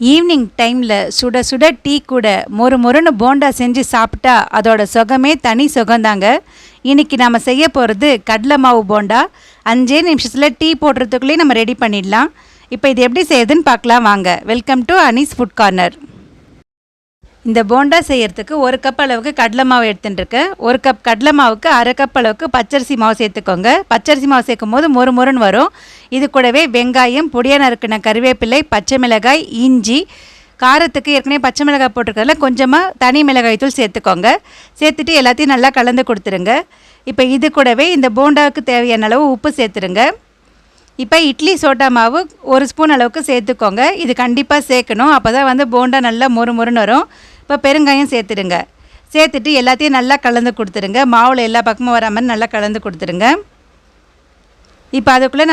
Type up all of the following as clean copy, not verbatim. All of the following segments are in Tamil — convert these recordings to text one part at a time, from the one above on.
ஈவினிங் டைமில் சுட சுட டீ கூட மொறு மொறுன்னு போண்டா செஞ்சு சாப்பிட்டா அதோட சுகமே தனி சுகந்தாங்க. இன்றைக்கி நம்ம செய்ய போகிறது கடலை மாவு போண்டா. 5 நிமிஷத்தில் டீ போடுறதுக்குள்ளேயே நம்ம ரெடி பண்ணிடலாம். இப்போ இது எப்படி செய்யுதுன்னு பார்க்கலாம் வாங்க. Welcome to Anees food corner. இந்த போண்டா செய்கிறதுக்கு 1 கப் அளவுக்கு கடலை மாவு எடுத்துட்டுருக்கேன். 1 கப் கடலை மாவுக்கு 1/2 கப் அளவுக்கு பச்சரிசி மாவு சேர்த்துக்கோங்க. பச்சரிசி மாவு சேர்க்கும் போது மொறு மொறுன்னு வரும். இது கூடவே வெங்காயம், பொடியாக நறுக்கின கருவேப்பிலை, பச்சை மிளகாய், இஞ்சி, காரத்துக்கு ஏற்கனவே பச்சை மிளகாய் போட்டிருக்கிறதுல கொஞ்சமாக தனி மிளகாய் தூள் சேர்த்துக்கோங்க. சேர்த்துட்டு எல்லாத்தையும் நல்லா கலந்து கொடுத்துருங்க. இப்போ இது கூடவே இந்த போண்டாவுக்கு தேவையான அளவு உப்பு சேர்த்துருங்க. இப்போ இட்லி சோட்டா மாவு 1 ஸ்பூன் அளவுக்கு சேர்த்துக்கோங்க. இது கண்டிப்பாக சேர்க்கணும், அப்போ தான் போண்டா நல்லா மொறு மொறுன்னு வரும். இப்போ பெருங்காயம் சேர்த்துடுங்க. சேர்த்துட்டு எல்லாத்தையும் நல்லா கலந்து கொடுத்துருங்க. மாவில் எல்லா பக்கமும் வர மாதிரி நல்லா கலந்து கொடுத்துருங்க. இப்போ அதுக்குள்ளே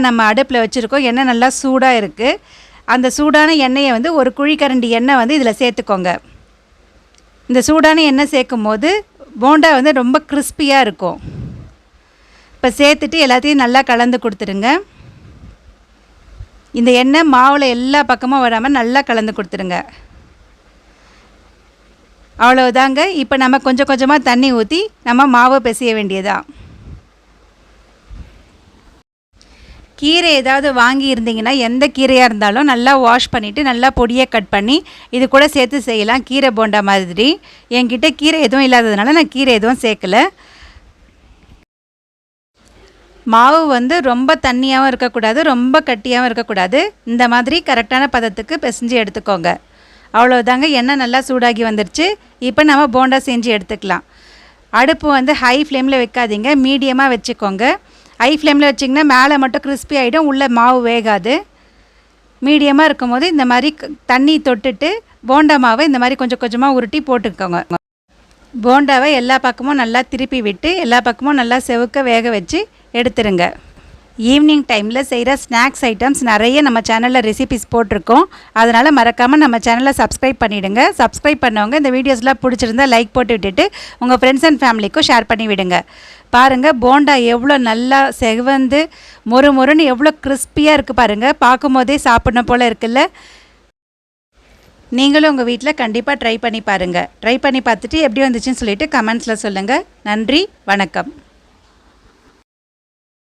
நம்ம அடுப்பில் வச்சுருக்கோம். எண்ணெய் நல்லா சூடாக இருக்குது. அந்த சூடான எண்ணெயை ஒரு குழிக்கரண்டி எண்ணெய் இதில் சேர்த்துக்கோங்க. இந்த சூடான எண்ணெய் சேர்க்கும் போது போண்டா ரொம்ப கிறிஸ்பியாக இருக்கும். இப்போ சேர்த்துட்டு எல்லாத்தையும் நல்லா கலந்து கொடுத்துருங்க. இந்த எண்ணெய் மாவில் எல்லா பக்கமும் வராமல் நல்லா கலந்து கொடுத்துருங்க. அவ்வளோதாங்க. இப்போ நம்ம கொஞ்சம் கொஞ்சமாக தண்ணி ஊற்றி நம்ம மாவை பிசைய வேண்டியதான். கீரை ஏதாவது வாங்கி இருந்தீங்கன்னா எந்த கீரையாக இருந்தாலும் நல்லா வாஷ் பண்ணிவிட்டு நல்லா பொடியை கட் பண்ணி இது கூட சேர்த்து செய்யலாம், கீரை போண்டா மாதிரி. என்கிட்ட கீரை எதுவும் இல்லாததுனால நான் கீரை எதுவும் சேர்க்கலை. மாவு ரொம்ப தண்ணியாகவும் இருக்கக்கூடாது, ரொம்ப கட்டியாகவும் இருக்கக்கூடாது. இந்த மாதிரி கரெக்டான பதத்துக்கு பிசைஞ்சு எடுத்துக்கோங்க. அவ்வளோதாங்க. எண்ணெய் நல்லா சூடாகி வந்துருச்சு. இப்போ நம்ம போண்டா செஞ்சு எடுத்துக்கலாம். அடுப்பு ஹை ஃப்ளேமில் வைக்காதீங்க, மீடியமாக வச்சுக்கோங்க. ஹை ஃப்ளேமில் வச்சிங்கன்னா மேலே மட்டும் கிறிஸ்பி ஆகிடும், உள்ளே மாவு வேகாது. மீடியமாக இருக்கும்போது இந்த மாதிரி தண்ணி தொட்டுட்டு போண்டா மாவை இந்த மாதிரி கொஞ்சம் கொஞ்சமாக உருட்டி போட்டுக்கோங்க. போண்டாவை எல்லா பக்கமும் நல்லா திருப்பி விட்டு எல்லா பக்கமும் நல்லா செவுக்க வேக வச்சு எடுத்துருங்க. ஈவினிங் டைமில் செய்கிற ஸ்நாக்ஸ் ஐட்டம்ஸ் நிறைய நம்ம சேனலில் ரெசிபிஸ் போட்டிருக்கோம். அதனால் மறக்காமல் நம்ம சேனலை சப்ஸ்கிரைப் பண்ணிவிடுங்க. சப்ஸ்கிரைப் பண்ணவங்க இந்த வீடியோஸ்லாம் பிடிச்சிருந்தா லைக் போட்டு விட்டுட்டு உங்கள் ஃப்ரெண்ட்ஸ் அண்ட் ஃபேமிலிக்கும் ஷேர் பண்ணி விடுங்க. பாருங்கள், போண்டா எவ்வளோ நல்லா செவந்து மொறு மொறுன்னு எவ்வளோ கிறிஸ்பியாக இருக்குது பாருங்கள். பார்க்கும் போதே சாப்பிட்ணும் போல் இருக்குல்ல. நீங்களும் உங்கள் வீட்டில் கண்டிப்பாக ட்ரை பண்ணி பாருங்கள். ட்ரை பண்ணி பார்த்துட்டு எப்படி வந்துச்சுன்னு சொல்லிவிட்டு கமெண்ட்ஸில் சொல்லுங்கள். நன்றி, வணக்கம்.